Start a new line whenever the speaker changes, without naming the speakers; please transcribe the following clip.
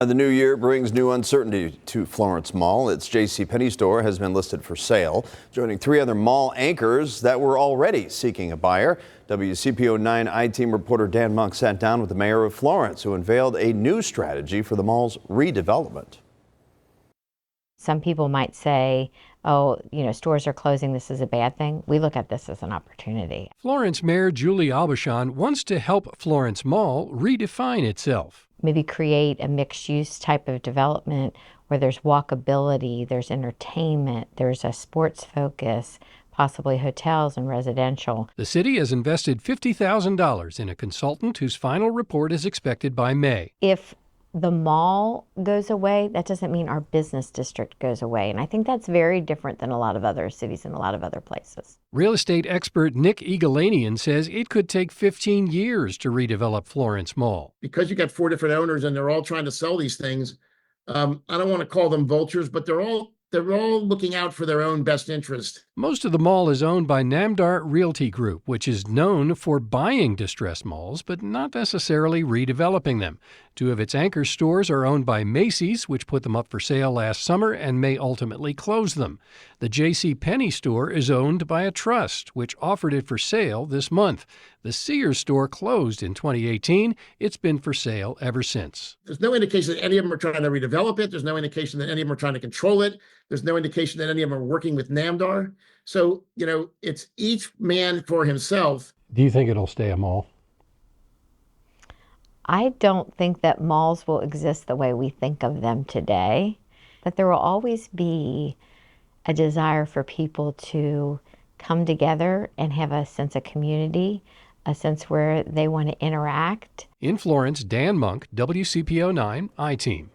The new year brings new uncertainty to Florence Mall. Its JC Penney store has been listed for sale, joining 3 other mall anchors that were already seeking a buyer. WCPO 9 I-Team reporter Dan Monk sat down with the mayor of Florence, who unveiled a new strategy for the mall's redevelopment.
Some people might say, oh, stores are closing, this is a bad thing. We look at this as an opportunity.
Florence Mayor Julie Aubuchon wants to help Florence Mall redefine itself.
Maybe create a mixed-use type of development where there's walkability, there's entertainment, there's a sports focus, possibly hotels and residential.
The city has invested $50,000 in a consultant whose final report is expected by May.
If the mall goes away, that doesn't mean our business district goes away. And I think that's very different than a lot of other cities and a lot of other places.
Real estate expert Nick Egalanian says it could take 15 years to redevelop Florence Mall.
Because you got 4 different owners and they're all trying to sell these things, I don't want to call them vultures, but they're all looking out for their own best interest.
Most of the mall is owned by Namdar Realty Group, which is known for buying distressed malls, but not necessarily redeveloping them. 2 of its anchor stores are owned by Macy's, which put them up for sale last summer and may ultimately close them. The JC Penney store is owned by a trust, which offered it for sale this month. The Sears store closed in 2018. It's been for sale ever since.
There's no indication that any of them are trying to redevelop it. There's no indication that any of them are trying to control it. There's no indication that any of them are working with Namdar. So, it's each man for himself.
Do you think it'll stay a mall?
I don't think that malls will exist the way we think of them today, but there will always be a desire for people to come together and have a sense of community, a sense where they want to interact.
In Florence, Dan Monk, WCPO 9 I-Team.